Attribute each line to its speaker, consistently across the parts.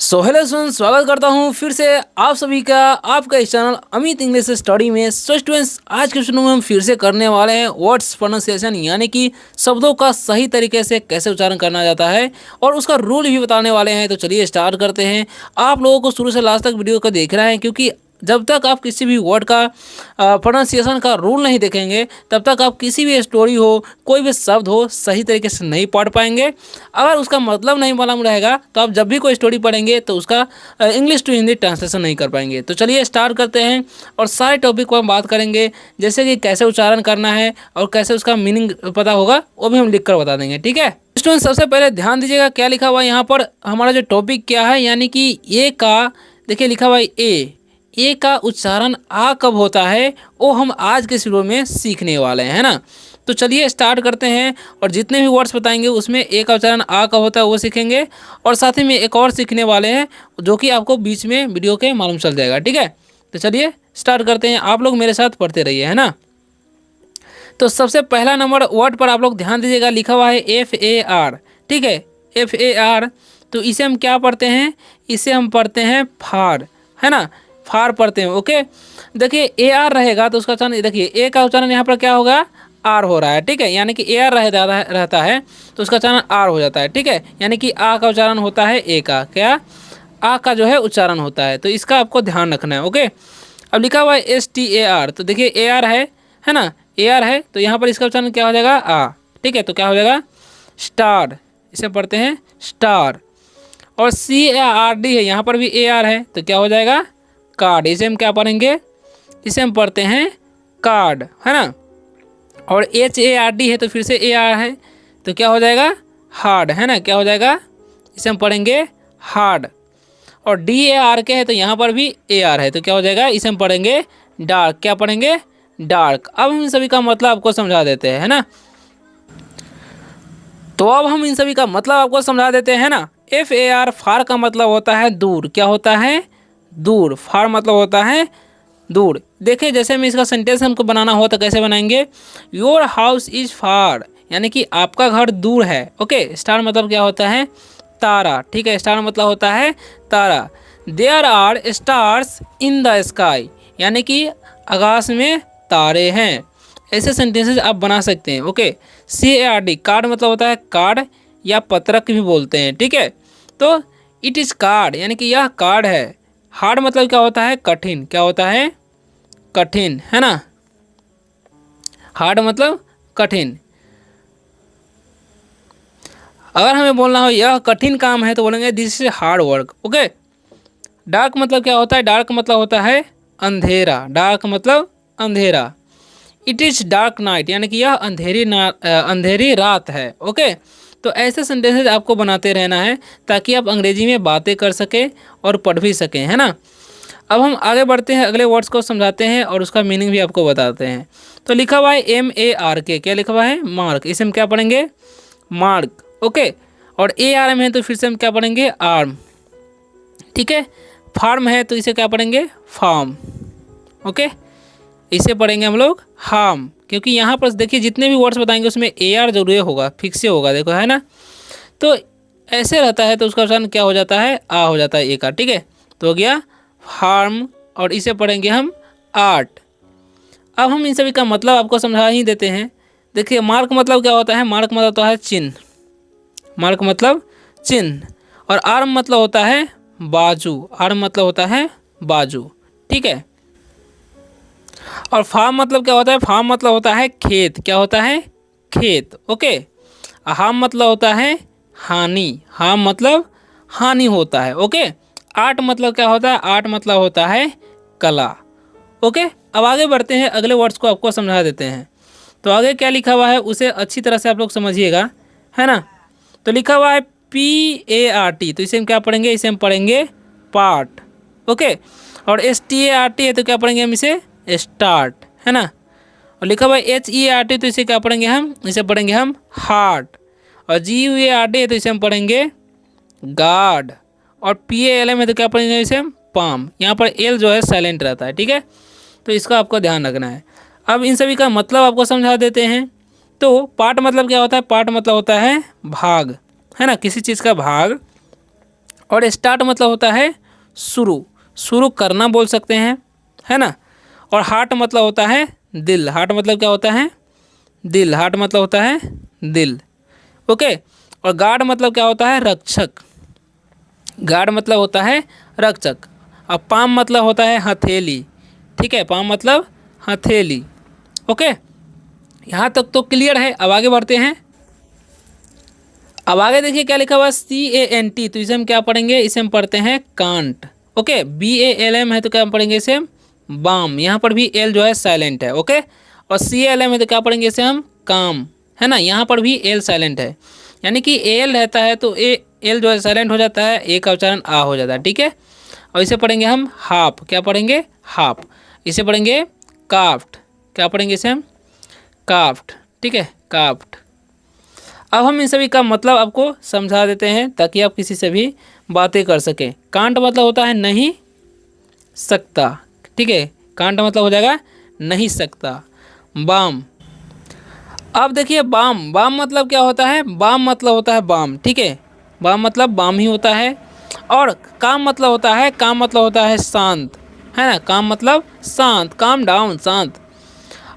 Speaker 1: So hello students, स्वागत करता हूँ फिर से आप सभी का आपका इस चैनल अमित इंग्लिश स्टडी में। सो स्टूडेंट्स, आज के वीडियो में हम फिर से करने वाले हैं वर्ड्स प्रोनाउंसिएशन, यानी कि शब्दों का सही तरीके से कैसे उच्चारण करना जाता है और उसका रूल भी बताने वाले हैं। तो चलिए स्टार्ट करते हैं। आप लोगों को शुरू से लास्ट तक वीडियो को देख रहे हैं, क्योंकि जब तक आप किसी भी वर्ड का प्रोनाउंसिएशन का रूल नहीं देखेंगे तब तक आप किसी भी स्टोरी हो, कोई भी शब्द हो, सही तरीके से नहीं पढ़ पाएंगे। अगर उसका मतलब नहीं मालूम रहेगा तो आप जब भी कोई स्टोरी पढ़ेंगे तो उसका इंग्लिश टू हिंदी ट्रांसलेशन नहीं कर पाएंगे। तो चलिए स्टार्ट करते हैं और सारे टॉपिक को हम बात करेंगे, जैसे कि कैसे उच्चारण करना है और कैसे उसका मीनिंग पता होगा वो भी हम लिख कर बता देंगे। ठीक है स्टूडेंट, सबसे पहले ध्यान दीजिएगा क्या लिखा हुआ है यहाँ पर। हमारा जो टॉपिक क्या है, यानी कि ए का, देखिए लिखा हुआ है ए का उच्चारण आ कब होता है वो हम आज के वीडियो में सीखने वाले हैं, है ना। तो चलिए स्टार्ट करते हैं और जितने भी वर्ड्स बताएंगे उसमें ए का उच्चारण आ कब होता है वो सीखेंगे, और साथ ही में एक और सीखने वाले हैं जो कि आपको बीच में वीडियो के मालूम चल जाएगा। ठीक है, तो चलिए स्टार्ट करते हैं। आप लोग मेरे साथ पढ़ते रहिए, है ना। तो सबसे पहला नंबर वर्ड पर आप लोग ध्यान दीजिएगा, लिखा हुआ है FAR। ठीक है, FAR। तो इसे हम क्या पढ़ते हैं, इसे हम पढ़ते हैं फार, है ना, फार पढ़ते हैं। ओके, देखिए AR रहेगा तो उसका उच्चारण, देखिए ए का उच्चारण यहाँ पर क्या होगा, आर हो रहा है। ठीक है, यानी कि AR रहता है तो उसका उच्चारण आर हो जाता है। ठीक है, यानी कि आ का उच्चारण होता है ए का, क्या, आ का जो है उच्चारण होता है। तो इसका आपको ध्यान रखना है। ओके, अब लिखा हुआ है STAR। तो देखिए AR है ना, AR है तो यहाँ पर इसका उच्चारण क्या हो जाएगा, आ। ठीक है, तो क्या हो जाएगा, स्टार, इसे पढ़ते हैं स्टार। और CARD है, यहाँ पर भी AR है तो क्या हो जाएगा, कार्ड। इसे हम क्या पढ़ेंगे, इसे हम पढ़ते हैं कार्ड, है ना। और HARD है तो फिर से AR है तो क्या हो जाएगा, हार्ड, है ना, क्या हो जाएगा, इसे हम पढ़ेंगे हार्ड। और DARK है तो यहाँ पर भी AR है तो क्या हो जाएगा, इसे हम पढ़ेंगे डार्क, क्या पढ़ेंगे, डार्क। अब हम इन सभी का मतलब आपको समझा देते हैं, है ना। तो अब हम इन सभी का मतलब आपको समझा देते हैं ना। FAR, फार का मतलब होता है दूर, क्या होता है, दूर। फार मतलब होता है दूर। देखिए जैसे में इसका सेंटेंस हमको बनाना हो तो कैसे बनाएंगे, योर हाउस इज फार, यानी कि आपका घर दूर है। ओके, स्टार मतलब क्या होता है, तारा। ठीक है, स्टार मतलब होता है तारा। There are stars in the sky, यानी कि आकाश में तारे हैं। ऐसे सेंटेंसेस आप बना सकते हैं। ओके, CARD, कार्ड मतलब होता है कार्ड या पत्रक भी बोलते हैं। ठीक है, तो इट इज़ कार्ड, यानी कि यह कार्ड है। हार्ड मतलब क्या होता है, कठिन, क्या होता है, कठिन, है ना। हार्ड मतलब कठिन। अगर हमें बोलना हो यह कठिन काम है तो बोलेंगे this is hard work. Okay, dark मतलब क्या होता है, डार्क मतलब होता है अंधेरा, डार्क मतलब अंधेरा। इट इज़ डार्क नाइट, यानी कि यह अंधेरी रात है। ओके, तो ऐसे सेंटेंसेस आपको बनाते रहना है ताकि आप अंग्रेजी में बातें कर सकें और पढ़ भी सकें, है ना। अब हम आगे बढ़ते हैं, अगले वर्ड्स को समझाते हैं और उसका मीनिंग भी आपको बताते हैं। तो लिखा हुआ है MARK, क्या लिखा हुआ है, मार्क। इसे हम क्या पढ़ेंगे, मार्क। ओके, और ARM है तो फिर से हम क्या पढ़ेंगे, आर्म। ठीक है, फार्म है तो इसे क्या पढ़ेंगे, फार्म। ओके, इसे पढ़ेंगे हम लोग हार्म, क्योंकि यहाँ पर देखिए जितने भी वर्ड्स बताएंगे उसमें AR जरूर होगा, फिक्स से होगा, देखो, है ना। तो ऐसे रहता है तो उसका उच्चारण क्या हो जाता है, आ हो जाता है ए का। ठीक है, तो हो गया हार्म, और इसे पढ़ेंगे हम आर्ट। अब हम इन सभी का मतलब आपको समझा ही देते हैं। देखिए मार्क मतलब क्या होता है, मार्क मतलब होता है चिन्ह, मार्क मतलब चिन्ह। और आर्म मतलब होता है बाजू, आर्म मतलब होता है बाजू। ठीक है, और फार्म मतलब क्या होता है, फार्म मतलब होता है खेत, क्या होता है, खेत। ओके, हार्म मतलब होता है हानि, हार्म मतलब हानि होता है। ओके, आर्ट मतलब क्या होता है, आर्ट मतलब होता है कला। ओके, अब आगे बढ़ते हैं, अगले वर्ड्स को आपको समझा देते हैं। तो आगे क्या लिखा हुआ है उसे अच्छी तरह से आप लोग समझिएगा, है ना। तो लिखा हुआ है PART, तो इसे हम क्या पढ़ेंगे, इसे हम पढ़ेंगे पार्ट। ओके, और START है तो क्या पढ़ेंगे हम, इसे स्टार्ट, है ना। और लिखा हुआ है HEART, तो इसे क्या पढ़ेंगे हम, इसे पढ़ेंगे हम हार्ट। और GUARD है तो इसे हम पढ़ेंगे गार्ड। और PALM है तो क्या पढ़ेंगे, इसे हम पाम। यहाँ पर एल जो है साइलेंट रहता है। ठीक है, तो इसका आपको ध्यान रखना है। अब इन सभी का मतलब आपको समझा देते हैं। तो पार्ट मतलब क्या होता है, पार्ट मतलब होता है भाग, है ना, किसी चीज़ का भाग। और स्टार्ट मतलब होता है शुरू, शुरू करना बोल सकते हैं, है ना। और हार्ट मतलब होता है दिल, हार्ट मतलब क्या होता है दिल, हार्ट मतलब होता है दिल। ओके। और गार्ड मतलब क्या होता है रक्षक, गार्ड मतलब होता है रक्षक। अब पाम मतलब होता है हथेली, ठीक है, पाम मतलब हथेली। ओके, यहाँ तक तो क्लियर है। अब आगे बढ़ते हैं। अब आगे देखिए क्या लिखा हुआ है CANT, तो इसे हम क्या पढ़ेंगे, इसे हम पढ़ते हैं कांट। ओके, BALM है तो क्या हम पढ़ेंगे इसे हम बाम, यहाँ पर भी एल जो है साइलेंट है। ओके, और CALM है तो क्या पढ़ेंगे इसे हम काम, है ना, यहाँ पर भी एल साइलेंट है, यानी कि एल रहता है तो एल जो है साइलेंट हो जाता है, ए का उच्चारण आ हो जाता है, ठीक है। और इसे पढ़ेंगे हम हाफ, क्या पढ़ेंगे हाफ। इसे पढ़ेंगे काफ्ट, क्या पढ़ेंगे इसे हम काफ्ट, ठीक है, काफ्ट। अब हम इन सभी का मतलब आपको समझा देते हैं ताकि आप किसी से भी बातें कर सकें। कांट मतलब होता है नहीं सकता, ठीक है, कांट मतलब हो जाएगा नहीं सकता। बाम, अब देखिए बाम, बाम मतलब क्या होता है, बाम मतलब होता है बाम, ठीक है, बाम मतलब बाम ही होता है। और काम मतलब होता है, काम मतलब होता है शांत, है ना, काम मतलब शांत, काम डाउन, शांत।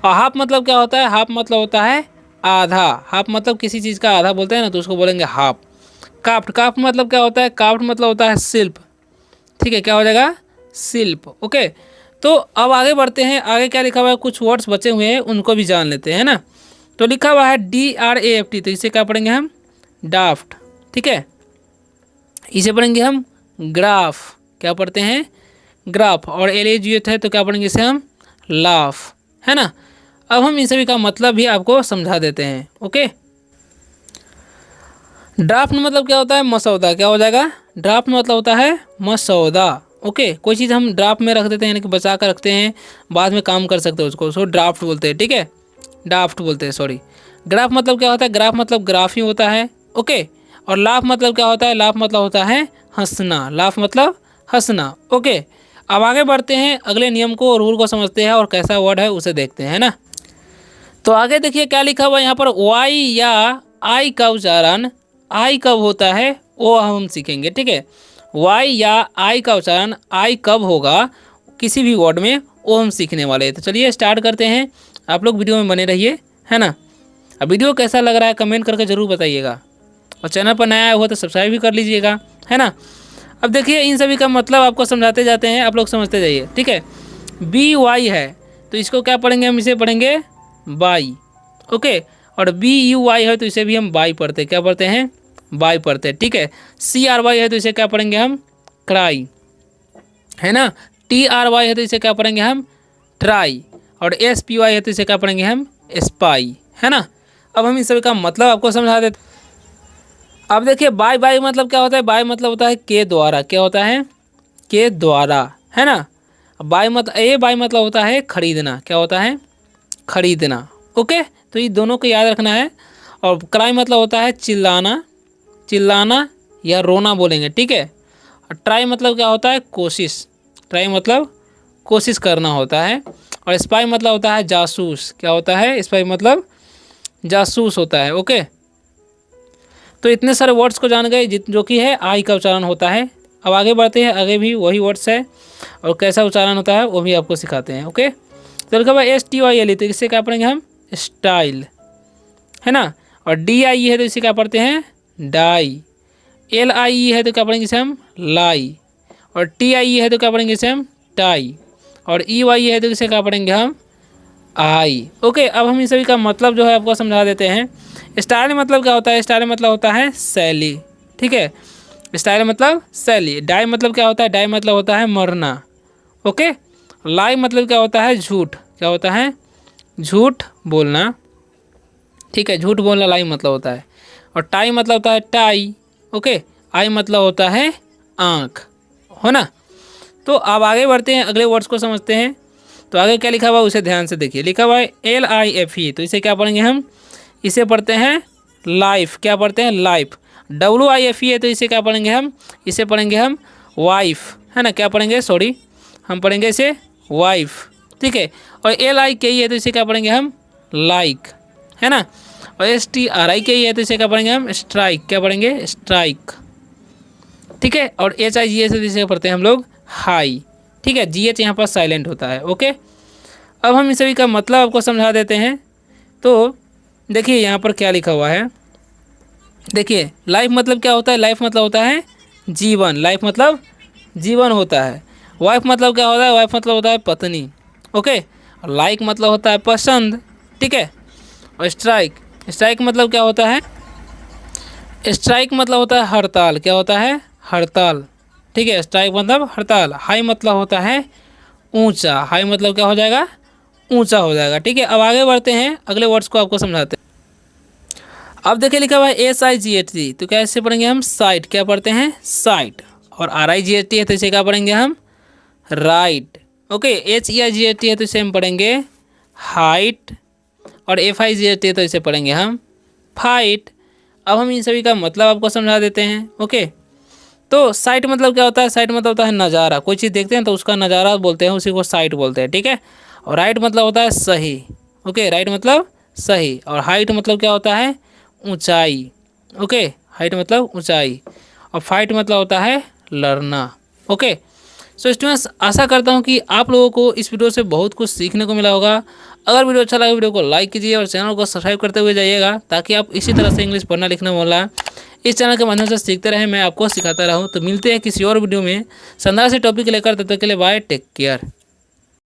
Speaker 1: और हाफ मतलब क्या होता है, हाफ मतलब होता है आधा, हाफ मतलब किसी चीज़ का आधा बोलते हैं ना तो उसको बोलेंगे हाफ। काफ्ट, काफ्ट मतलब क्या होता है, काफ्ट मतलब होता है शिल्प, ठीक है, क्या हो जाएगा शिल्प। ओके, तो अब आगे बढ़ते हैं। आगे क्या लिखा हुआ है, कुछ वर्ड्स बचे हुए हैं उनको भी जान लेते हैं ना। तो लिखा हुआ है DRAFT, तो इसे क्या पढ़ेंगे हम डाफ्ट, ठीक है। इसे पढ़ेंगे हम ग्राफ, क्या पढ़ते हैं ग्राफ। और LAGH है तो क्या पढ़ेंगे इसे हम लाफ, है ना। अब हम इन सभी का मतलब भी आपको समझा देते हैं। ओके, ड्राफ्ट मतलब क्या होता है मसौदा, क्या हो जाएगा ड्राफ्ट मतलब होता है मसौदा। ओके, कोई चीज़ हम ड्राफ्ट में रख देते हैं यानी कि बचा कर रखते हैं, बाद में काम कर सकते हैं उसको, सो ड्राफ्ट बोलते हैं, ठीक है, ड्राफ्ट बोलते हैं, सॉरी। ग्राफ मतलब क्या होता है, ग्राफ मतलब ग्राफ ही होता है। ओके, और लाफ मतलब क्या होता है, लाफ मतलब होता है हंसना, लाफ मतलब हंसना। ओके, अब आगे बढ़ते हैं, अगले नियम को, रूल को समझते हैं और कैसा वर्ड है उसे देखते हैं, है ना। तो आगे देखिए क्या लिखा हुआ है यहाँ पर, वाई या आई का उच्चारण आई कब होता है वो हम सीखेंगे, ठीक है। वाई या आई का उच्चारण आई कब होगा किसी भी वर्ड में, वो हम सीखने वाले हैं। तो चलिए स्टार्ट करते हैं, आप लोग वीडियो में बने रहिए, है ना। अब वीडियो कैसा लग रहा है कमेंट करके ज़रूर बताइएगा, और चैनल पर नया आया हुआ तो सब्सक्राइब भी कर लीजिएगा, है ना। अब देखिए इन सभी का मतलब आपको समझाते जाते हैं, आप लोग समझते जाइए, ठीक है। BY है तो इसको क्या पढ़ेंगे हम, इसे पढ़ेंगे बाई। ओके, और BUY है तो इसे भी हम बाई पढ़ते हैं, क्या पढ़ते हैं बाई पढ़ते हैं, ठीक है। CRY है तो इसे क्या पढ़ेंगे हम क्राई, है ना। TRY है तो इसे क्या पढ़ेंगे हम ट्राई, और SPY है तो इसे क्या पढ़ेंगे हम स्पाई, है ना। अब हम इस सभी का मतलब आपको समझा देते। अब देखिए बाय बाय मतलब क्या होता है, बाय मतलब होता है के द्वारा, क्या होता है के द्वारा, है ना। बाय मतलब होता है खरीदना, क्या होता है खरीदना। ओके, तो ये दोनों को याद रखना है। और क्राई मतलब होता है चिल्लाना, चिल्लाना या रोना बोलेंगे, ठीक है। और ट्राई मतलब क्या होता है कोशिश, ट्राई मतलब कोशिश करना होता है। और स्पाई मतलब होता है जासूस, क्या होता है स्पाई मतलब जासूस होता है। ओके, तो इतने सारे वर्ड्स को जान गए जो कि है आई का उच्चारण होता है। अब आगे बढ़ते हैं, आगे भी वही वर्ड्स है और कैसा उच्चारण होता है वो भी आपको सिखाते हैं। ओके, तो लिखा हुआ STYLE, तो इससे क्या पढ़ेंगे हम स्टाइल, है ना। और DIE है तो इसे क्या पढ़ते हैं डाई। LIE है तो क्या पढ़ेंगे इसे हम लाई। और TIE है तो क्या पढ़ेंगे इसे हम टाई। और EYE है तो इसे क्या पढ़ेंगे हम आई। ओके, अब हम इन सभी का मतलब जो है आपको समझा देते हैं। स्टाइल मतलब क्या होता है, स्टाइल मतलब होता है शैली, ठीक है, स्टाइल मतलब शैली। डाई मतलब क्या होता है, डाई मतलब होता है मरना। ओके, लाई मतलब क्या होता है झूठ, क्या होता है झूठ बोलना, ठीक है, झूठ बोलना लाई मतलब होता है। और टाई मतलब होता है टाई। ओके, आई मतलब होता है आँख, हो ना। तो अब आगे बढ़ते हैं, अगले वर्ड्स को समझते हैं। तो आगे क्या लिखा हुआ है उसे ध्यान से देखिए, लिखा हुआ है LIFE, तो इसे क्या पढ़ेंगे हम इसे पढ़ते हैं लाइफ, क्या पढ़ते हैं लाइफ। WIFE है तो इसे क्या पढ़ेंगे हम इसे पढ़ेंगे हम वाइफ, है ना, क्या पढ़ेंगे सॉरी हम पढ़ेंगे इसे वाइफ, ठीक है। और LIKE है तो इसे क्या पढ़ेंगे हम लाइक, है ना। और STRIKE है तो इसे क्या पढ़ेंगे हम स्ट्राइक, क्या पढ़ेंगे स्ट्राइक। ठीक है। और HIGH से जिसे पढ़ते हैं हम लोग हाई, ठीक है। GH यहाँ पर साइलेंट होता है। ओके, अब हम इन सभी का मतलब आपको समझा देते हैं। तो देखिए यहाँ पर क्या लिखा हुआ है। देखिए लाइफ मतलब क्या होता है, लाइफ मतलब होता है जीवन, लाइफ मतलब जीवन होता है। वाइफ मतलब क्या होता है, वाइफ मतलब होता है पत्नी। ओके, और लाइक मतलब होता है पसंद, ठीक है। और स्ट्राइक, स्ट्राइक मतलब क्या होता है, स्ट्राइक मतलब होता है हड़ताल, क्या होता है, हड़ताल, ठीक है। स्ट्राइक मतलब हड़ताल। हाई मतलब होता है ऊंचा, हाई मतलब क्या हो जाएगा, ऊंचा हो जाएगा, ठीक है। अब आगे बढ़ते हैं, अगले वर्ड्स को आपको समझाते हैं। अब देखिए लिखा हुआ है SIGHT, तो कैसे पढ़ेंगे हम, साइट, क्या पढ़ते हैं, साइट। और RIGHT है तो इसे क्या पढ़ेंगे हम, राइट। ओके, HEIGHT है तो इसे हम पढ़ेंगे हाइट। और FIGHT है तो इसे पढ़ेंगे हम फाइट। अब हम इन सभी का मतलब आपको समझा देते हैं। ओके, तो साइट मतलब क्या होता है, साइट मतलब होता है नज़ारा, कोई चीज़ देखते हैं तो उसका नज़ारा बोलते हैं, उसी को साइट बोलते हैं, ठीक है। और राइट मतलब होता है सही। ओके, राइट मतलब सही। और हाइट मतलब क्या होता है, ऊंचाई। ओके, हाइट मतलब ऊंचाई। और फाइट मतलब होता है लड़ना। ओके, सो स्टूडेंट्स, आशा करता हूँ कि आप लोगों को इस वीडियो से बहुत कुछ सीखने को मिला होगा। अगर वीडियो अच्छा लगा वीडियो को लाइक कीजिए और चैनल को सब्सक्राइब करते हुए जाइएगा, ताकि आप इसी तरह से इंग्लिश पढ़ना लिखना बोलना इस चैनल के माध्यम से सीखते रहें, मैं आपको सिखाता रहूँ। तो मिलते हैं किसी और वीडियो में शानदार से टॉपिक लेकर, तब तक के लिए बाय, टेक केयर।